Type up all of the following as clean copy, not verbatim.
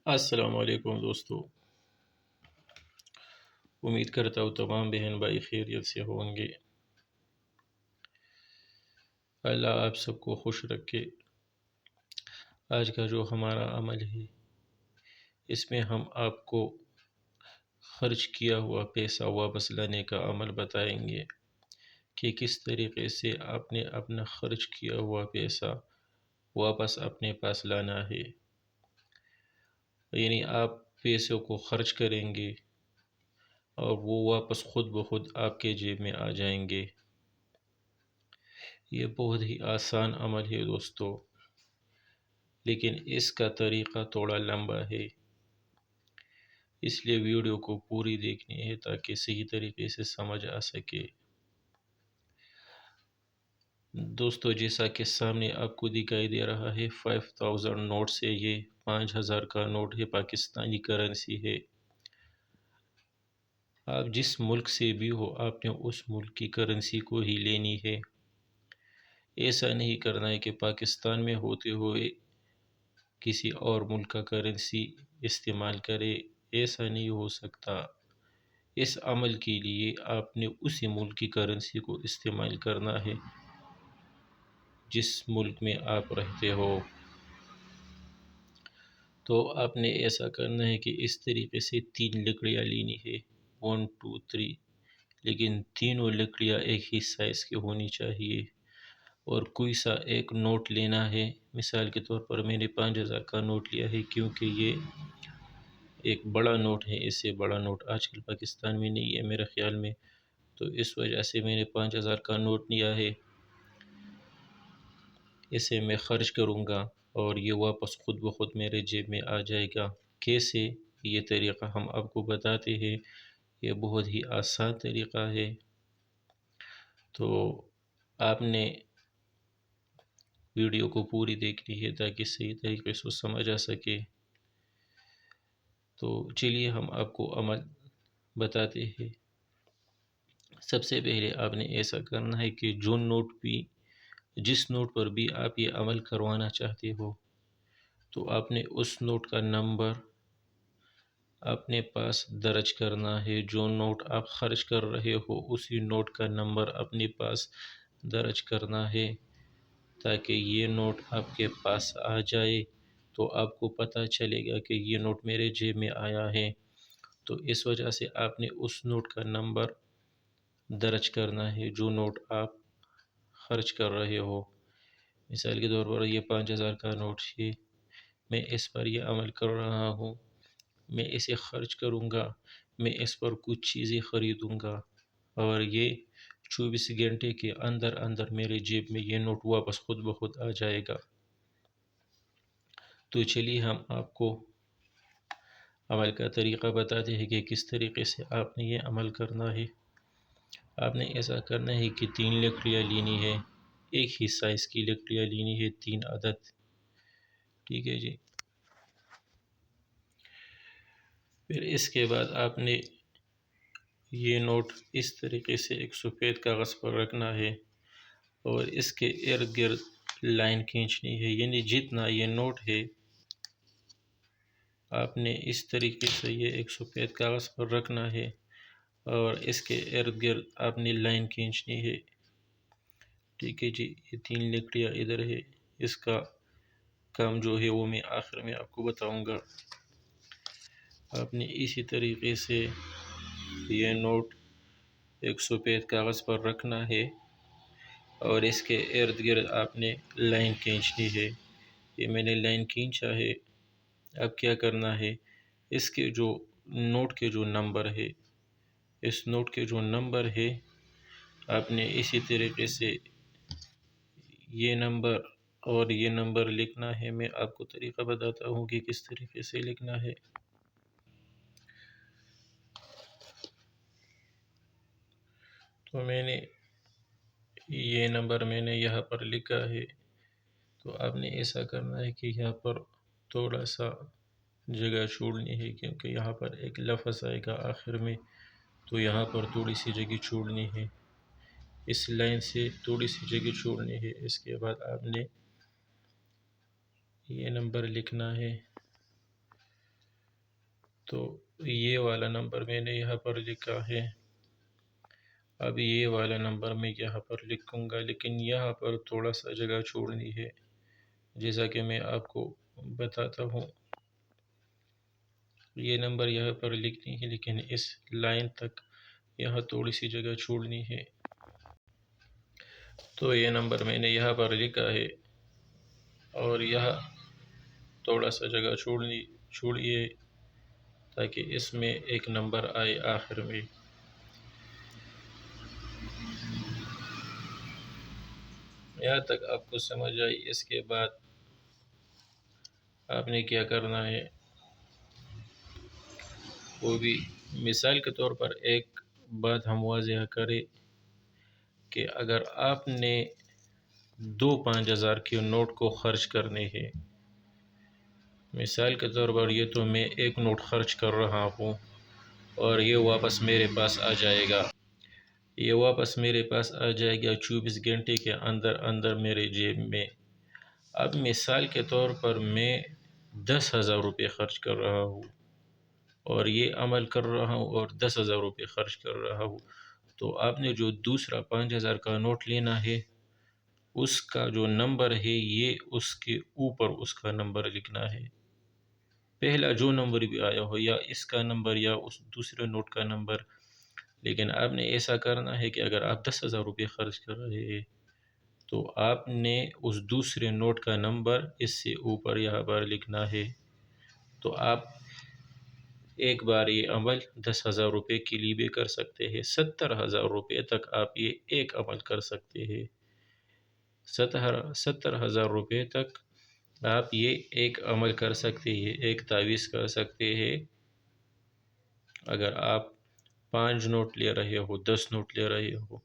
السلام علیکم دوستو، امید کرتا ہوں تمام بہن بھائی خیریت سے ہوں گے۔ اللہ آپ سب کو خوش رکھے۔ آج کا جو ہمارا عمل ہے اس میں ہم آپ کو خرچ کیا ہوا پیسہ واپس لانے کا عمل بتائیں گے کہ کس طریقے سے آپ نے اپنا خرچ کیا ہوا پیسہ واپس اپنے پاس لانا ہے۔ یعنی آپ پیسوں کو خرچ کریں گے اور وہ واپس خود بخود آپ کے جیب میں آ جائیں گے۔ یہ بہت ہی آسان عمل ہے دوستو، لیکن اس کا طریقہ تھوڑا لمبا ہے، اس لیے ویڈیو کو پوری دیکھنی ہے تاکہ صحیح طریقے سے سمجھ آ سکے۔ دوستو جیسا کہ سامنے آپ کو دکھائی دے رہا ہے 5000 نوٹ سے یہ 5000 کا نوٹ ہے، پاکستانی کرنسی ہے۔ آپ جس ملک سے بھی ہو آپ نے اس ملک کی کرنسی کو ہی لینی ہے۔ ایسا نہیں کرنا ہے کہ پاکستان میں ہوتے ہوئے کسی اور ملک کا کرنسی استعمال کرے، ایسا نہیں ہو سکتا۔ اس عمل کے لیے آپ نے اسی ملک کی کرنسی کو استعمال کرنا ہے جس ملک میں آپ رہتے ہو۔ تو آپ نے ایسا کرنا ہے کہ اس طریقے سے 3 لکڑیاں لینی ہے، 1 2 3، لیکن تینوں لکڑیاں ایک ہی سائز کی ہونی چاہیے۔ اور کوئی سا ایک نوٹ لینا ہے، مثال کے طور پر میں نے 5000 کا نوٹ لیا ہے کیونکہ یہ ایک بڑا نوٹ ہے، اس سے بڑا نوٹ آج کل پاکستان میں نہیں ہے میرے خیال میں، تو اس وجہ سے میں نے 5000 کا نوٹ لیا ہے۔ اسے میں خرچ کروں گا اور یہ واپس خود بخود میرے جیب میں آ جائے گا۔ کیسے؟ یہ طریقہ ہم آپ کو بتاتے ہیں، یہ بہت ہی آسان طریقہ ہے۔ تو آپ نے ویڈیو کو پوری دیکھنی ہے تاکہ صحیح طریقے سے سمجھ آ سکے۔ تو چلیے ہم آپ کو عمل بتاتے ہیں۔ سب سے پہلے آپ نے ایسا کرنا ہے کہ جس نوٹ پر بھی آپ یہ عمل کروانا چاہتے ہو، تو آپ نے اس نوٹ کا نمبر اپنے پاس درج کرنا ہے۔ جو نوٹ آپ خرچ کر رہے ہو اسی نوٹ کا نمبر اپنے پاس درج کرنا ہے تاکہ یہ نوٹ آپ کے پاس آ جائے تو آپ کو پتہ چلے گا کہ یہ نوٹ میرے جیب میں آیا ہے۔ تو اس وجہ سے آپ نے اس نوٹ کا نمبر درج کرنا ہے جو نوٹ آپ خرچ کر رہے ہو۔ مثال کے طور پر یہ 5000 کا نوٹ ہے، میں اس پر یہ عمل کر رہا ہوں، میں اسے خرچ کروں گا، میں اس پر کچھ چیزیں خریدوں گا اور یہ 24 گھنٹے کے اندر اندر میرے جیب میں یہ نوٹ واپس خود بخود آ جائے گا۔ تو چلیے ہم آپ کو عمل کا طریقہ بتاتے ہیں کہ کس طریقے سے آپ نے یہ عمل کرنا ہے۔ آپ نے ایسا کرنا ہے کہ 3 لکڑیاں لینی ہے، ایک ہی سائز کی لکڑیاں لینی ہے، 3 عدد، ٹھیک ہے جی۔ پھر اس کے بعد آپ نے یہ نوٹ اس طریقے سے ایک سفید کاغذ پر رکھنا ہے اور اس کے ارد گرد لائن کھینچنی ہے، یعنی جتنا یہ نوٹ ہے آپ نے اس طریقے سے یہ ایک سفید کاغذ پر رکھنا ہے اور اس کے ارد گرد آپ نے لائن کھینچنی ہے، ٹھیک ہے جی۔ یہ 3 لکڑیاں ادھر ہے، اس کا کام جو ہے وہ میں آخر میں آپ کو بتاؤں گا۔ آپ نے اسی طریقے سے یہ نوٹ ایک سفید کاغذ پر رکھنا ہے اور اس کے ارد گرد آپ نے لائن کھینچنی ہے۔ یہ میں نے لائن کھینچا ہے۔ اب کیا کرنا ہے، اس کے جو نوٹ کے جو نمبر ہے، اس نوٹ کے جو نمبر ہے آپ نے اسی طریقے سے یہ نمبر اور یہ نمبر لکھنا ہے۔ میں آپ کو طریقہ بتاتا ہوں کہ کس طریقے سے لکھنا ہے۔ تو میں نے یہ نمبر میں نے یہاں پر لکھا ہے، تو آپ نے ایسا کرنا ہے کہ یہاں پر تھوڑا سا جگہ چھوڑنی ہے کیونکہ یہاں پر ایک لفظ آئے گا آخر میں، تو یہاں پر تھوڑی سی جگہ چھوڑنی ہے، اس لائن سے تھوڑی سی جگہ چھوڑنی ہے۔ اس کے بعد آپ نے یہ نمبر لکھنا ہے تو یہ والا نمبر میں نے یہاں پر لکھا ہے. اب یہ والا نمبر میں یہاں پر لکھوں گا، لیکن یہاں پر تھوڑا سا جگہ چھوڑنی ہے، جیسا کہ میں آپ کو بتاتا ہوں. یہ نمبر یہاں پر لکھنی ہے، لیکن اس لائن تک یہاں تھوڑی سی جگہ چھوڑنی ہے. تو یہ نمبر میں نے یہاں پر لکھا ہے، اور یہاں تھوڑا سا جگہ چھوڑیے تاکہ اس میں ایک نمبر آئے آخر میں. یہاں تک آپ کو سمجھ آئی. اس کے بعد آپ نے کیا کرنا ہے، وہ بھی مثال کے طور پر ایک بات ہم واضح کریں کہ اگر آپ نے 5,000 کے نوٹ کو خرچ کرنے ہیں، مثال کے طور پر یہ تو میں ایک نوٹ خرچ کر رہا ہوں اور یہ واپس میرے پاس آ جائے گا. یہ واپس میرے پاس آ جائے گا 24 گھنٹے کے اندر میرے جیب میں. اب مثال کے طور پر میں 10,000 روپے خرچ کر رہا ہوں اور یہ عمل کر رہا ہوں اور 10,000 روپے خرچ کر رہا ہوں. تو آپ نے جو دوسرا 5,000 کا نوٹ لینا ہے، اس کا جو نمبر ہے یہ اس کے اوپر اس کا نمبر لکھنا ہے. پہلا جو نمبر بھی آیا ہو، یا اس کا نمبر یا اس دوسرے نوٹ کا نمبر. لیکن آپ نے ایسا کرنا ہے کہ اگر آپ 10,000 روپے خرچ کر رہے ہیں تو آپ نے اس دوسرے نوٹ کا نمبر اس سے اوپر یہاں پر لکھنا ہے. تو آپ ایک بار یہ عمل 10,000 روپے کے لیے بھی کر سکتے ہیں. 70,000 روپے تک آپ یہ ایک عمل کر سکتے ہیں. 70,000 روپے تک آپ یہ ایک عمل کر سکتے ہیں، ایک تعویذ کر سکتے ہیں. اگر آپ 5 نوٹ لے رہے ہو، 10 نوٹ لے رہے ہو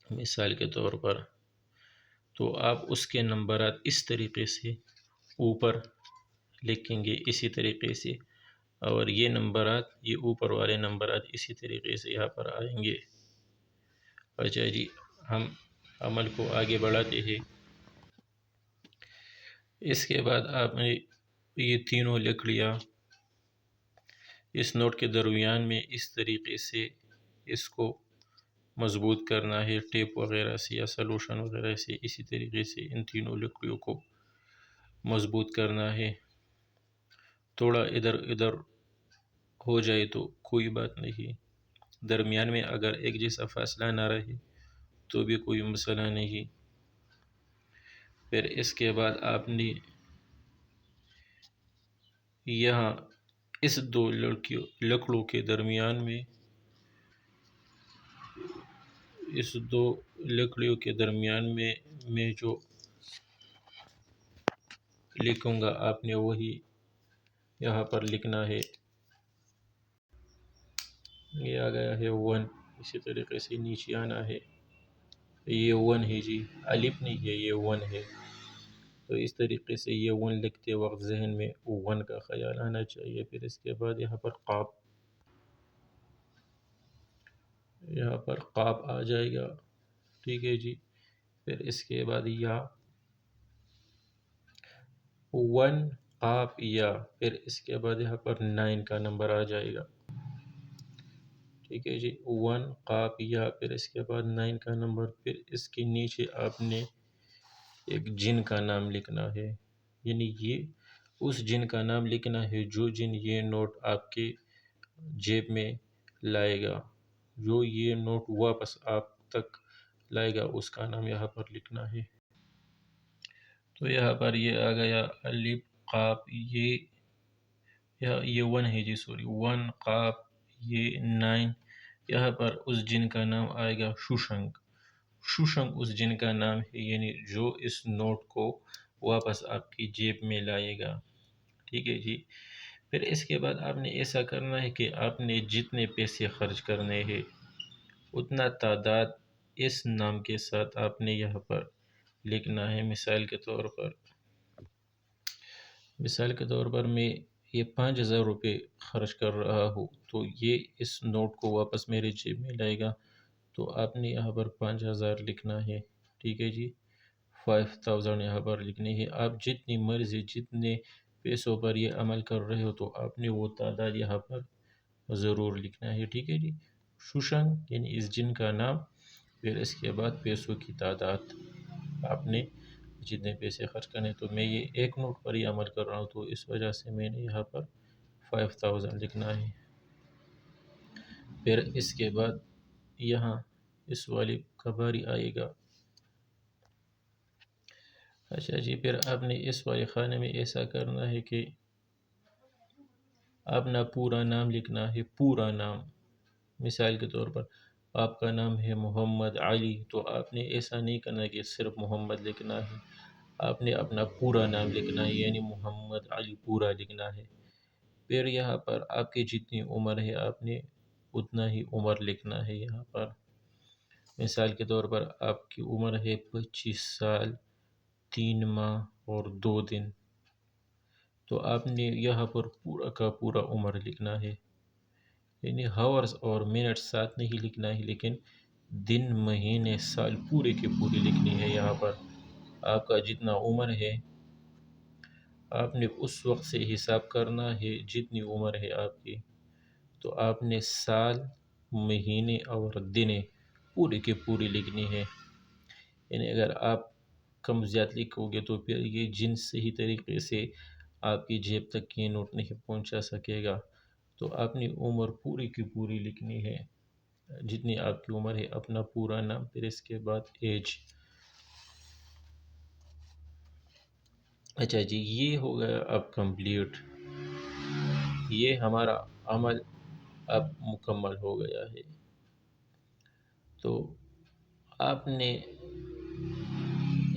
مثال کے طور پر، تو آپ اس کے نمبرات اس طریقے سے اوپر لکھیں گے، اسی طریقے سے، اور یہ نمبرات، یہ اوپر والے نمبرات اسی طریقے سے یہاں پر آئیں گے. اچھا جی، ہم عمل کو آگے بڑھاتے ہیں. اس کے بعد آپ نے یہ تینوں لکڑیاں اس نوٹ کے درمیان میں اس طریقے سے اس کو مضبوط کرنا ہے، ٹیپ وغیرہ سے یا سلوشن وغیرہ سے. اسی طریقے سے ان تینوں لکڑیوں کو مضبوط کرنا ہے. تھوڑا ادھر ادھر ہو جائے تو کوئی بات نہیں، درمیان میں اگر ایک جیسا فاصلہ نہ رہے تو بھی کوئی مسئلہ نہیں. پھر اس کے بعد آپ نے یہاں اس دو لکڑوں کے درمیان میں، اس دو لکڑیوں کے درمیان میں جو لکھوں گا آپ نے وہی یہاں پر لکھنا ہے. یہ آ گیا ہے 1. اسی طریقے سے نیچے آنا ہے. یہ 1 ہے جی، الف نہیں ہے، یہ 1 ہے. تو اس طریقے سے یہ 1 لکھتے وقت ذہن میں 1 کا خیال آنا چاہیے. پھر اس کے بعد یہاں پر قاف آ جائے گا. ٹھیک ہے جی. پھر اس کے بعد یا 1 قاف یا، پھر اس کے بعد یہاں پر 9 کا نمبر آ جائے گا. ٹھیک ہے جی. 1 قاف یا، پھر اس کے بعد 9 کا نمبر. پھر اس کے نیچے آپ نے ایک جن کا نام لکھنا ہے، یعنی یہ اس جن کا نام لکھنا ہے جو جن یہ نوٹ آپ کے جیب میں لائے گا، جو یہ نوٹ واپس آپ تک لائے گا، اس کا نام یہاں پر لکھنا ہے. تو یہاں پر یہ آ گیا الف قاف یہ 1 ہے جی، سوری، 1 قاف یہ 9. یہاں پر اس جن کا نام آئے گا شوشنگ. شوشنگ اس جن کا نام ہے، یعنی جو اس نوٹ کو واپس آپ کی جیب میں لائے گا. ٹھیک ہے جی. پھر اس کے بعد آپ نے ایسا کرنا ہے کہ آپ نے جتنے پیسے خرچ کرنے ہیں اتنا تعداد اس نام کے ساتھ آپ نے یہاں پر لکھنا ہے. مثال کے طور پر میں یہ 5,000 روپے خرچ کر رہا ہوں، تو یہ اس نوٹ کو واپس میرے جیب میں لائے گا. تو آپ نے یہاں پر 5,000 لکھنا ہے. ٹھیک ہے جی. 5,000 یہاں پر لکھنی ہے. آپ جتنی مرضی جتنے پیسوں پر یہ عمل کر رہے ہو تو آپ نے وہ تعداد یہاں پر ضرور لکھنا ہے، ٹھیک ہے جی۔ شوشنگ یعنی اس جن کا نام، پھر اس کے بعد پیسوں کی تعداد، آپ نے جتنے پیسے خرچ کرنے، تو میں یہ ایک نوٹ پر ہی عمل کر رہا ہوں تو اس وجہ سے میں نے یہاں پر 5000 لکھنا ہے۔ پھر اس کے بعد یہاں اس والے کا باری آئے گا۔ اچھا جی، پھر آپ نے اس والے خانے میں ایسا کرنا ہے کہ اپنا پورا نام لکھنا ہے، پورا نام۔ مثال کے طور پر آپ کا نام ہے محمد علی، تو آپ نے ایسا نہیں کرنا کہ صرف محمد لکھنا ہے، آپ نے اپنا پورا نام لکھنا ہے، یعنی محمد علی پورا لکھنا ہے۔ پھر یہاں پر آپ کی جتنی عمر ہے آپ نے اتنا ہی عمر لکھنا ہے یہاں پر۔ مثال کے طور پر آپ کی عمر ہے 25 سال 3 ماہ اور 2 دن، تو آپ نے یہاں پر پورا کا پورا عمر لکھنا ہے، یعنی ہاورز اور منٹس ساتھ نہیں لکھنا ہے، لیکن دن مہینے سال پورے کے پورے لکھنی ہے یہاں پر۔ آپ کا جتنا عمر ہے آپ نے اس وقت سے حساب کرنا ہے، جتنی عمر ہے آپ کی، تو آپ نے سال، مہینے اور دن پورے کے پورے لکھنی ہے۔ یعنی اگر آپ کم زیادہ لکھو گے تو پھر یہ جن صحیح طریقے سے آپ کی جیب تک یہ نوٹ نہیں پہنچا سکے گا، تو آپ نے عمر پوری کی پوری لکھنی ہے، جتنی آپ کی عمر ہے، اپنا پورا نام، پھر اس کے بعد ایج۔ اچھا جی، یہ ہو گیا اب کمپلیٹ، یہ ہمارا عمل اب مکمل ہو گیا ہے۔ تو آپ نے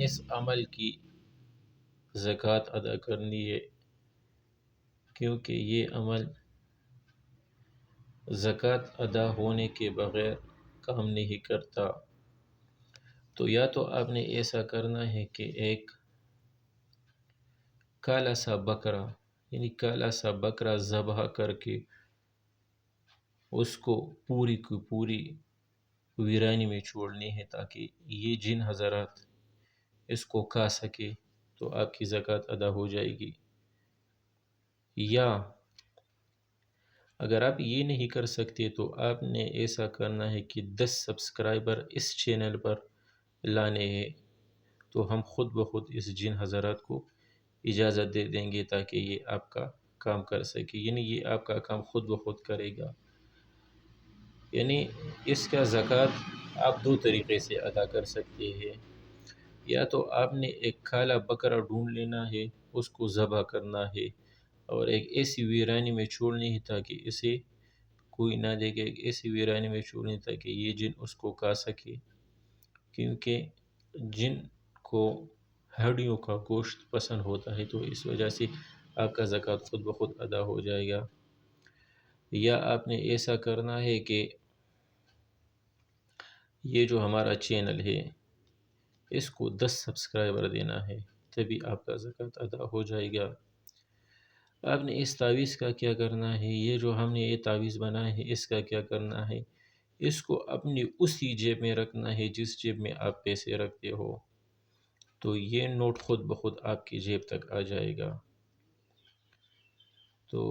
اس عمل کی زکوٰۃ ادا کرنی ہے، کیونکہ یہ عمل زکوٰۃ ادا ہونے کے بغیر کام نہیں کرتا۔ تو یا تو آپ نے ایسا کرنا ہے کہ ایک کالا سا بکرا، یعنی کالا سا بکرا ذبح کر کے اس کو پوری کی پوری ویرانی میں چھوڑنی ہے، تاکہ یہ جن حضرات اس کو کھا سکے، تو آپ کی زکوٰۃ ادا ہو جائے گی۔ یا اگر آپ یہ نہیں کر سکتے تو آپ نے ایسا کرنا ہے کہ 10 سبسکرائبر اس چینل پر لانے ہیں، تو ہم خود بخود اس جن حضرات کو اجازت دے دیں گے تاکہ یہ آپ کا کام کر سکے، یعنی یہ آپ کا کام خود بخود کرے گا۔ یعنی اس کا زکوٰۃ آپ دو طریقے سے ادا کر سکتے ہیں، یا تو آپ نے ایک کالا بکرا ڈھونڈ لینا ہے، اس کو ذبح کرنا ہے اور ایک ایسی ویرانی میں چھوڑنی ہے تاکہ اسے کوئی نہ دیکھے، ایک ایسی ویرانی میں چھوڑنی تاکہ یہ جن اس کو کھا سکے، کیونکہ جن کو ہڈیوں کا گوشت پسند ہوتا ہے، تو اس وجہ سے آپ کا زکوٰۃ خود بخود ادا ہو جائے گا۔ یا آپ نے ایسا کرنا ہے کہ یہ جو ہمارا چینل ہے اس کو 10 سبسکرائبر دینا ہے، تبھی آپ کا زکوٰۃ ادا ہو جائے گا۔ آپ نے اس تعویذ کا کیا کرنا ہے، یہ جو ہم نے یہ تعویذ بنایا ہے اس کا کیا کرنا ہے، اس کو اپنی اسی جیب میں رکھنا ہے جس جیب میں آپ پیسے رکھتے ہو، تو یہ نوٹ خود بخود آپ کی جیب تک آ جائے گا۔ تو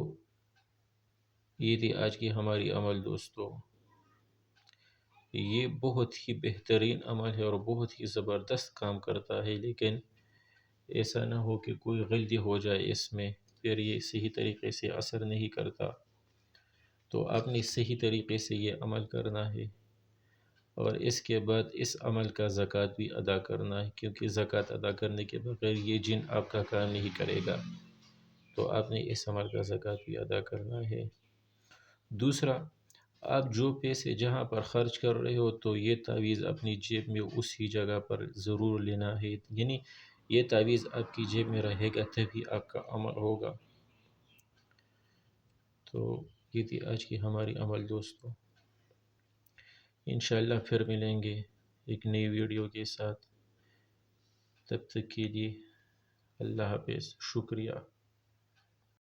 یہ تھی آج کی ہماری عمل دوستو، یہ بہت ہی بہترین عمل ہے اور بہت ہی زبردست کام کرتا ہے، لیکن ایسا نہ ہو کہ کوئی غلطی ہو جائے اس میں، پھر یہ صحیح طریقے سے اثر نہیں کرتا۔ تو آپ نے صحیح طریقے سے یہ عمل کرنا ہے، اور اس کے بعد اس عمل کا زکوٰۃ بھی ادا کرنا ہے، کیونکہ زکوٰۃ ادا کرنے کے بغیر یہ جن آپ کا کام نہیں کرے گا، تو آپ نے اس عمل کا زکوٰۃ بھی ادا کرنا ہے۔ دوسرا، آپ جو پیسے جہاں پر خرچ کر رہے ہو تو یہ تعویذ اپنی جیب میں اسی جگہ پر ضرور لینا ہے، یعنی یہ تعویذ آپ کی جیب میں رہے گا تبھی آپ کا عمل ہوگا۔ تو یہ تھی آج کی ہماری عمل دوستو، انشاءاللہ پھر ملیں گے ایک نئی ویڈیو کے ساتھ، تب تک کے لیے اللہ حافظ، شکریہ۔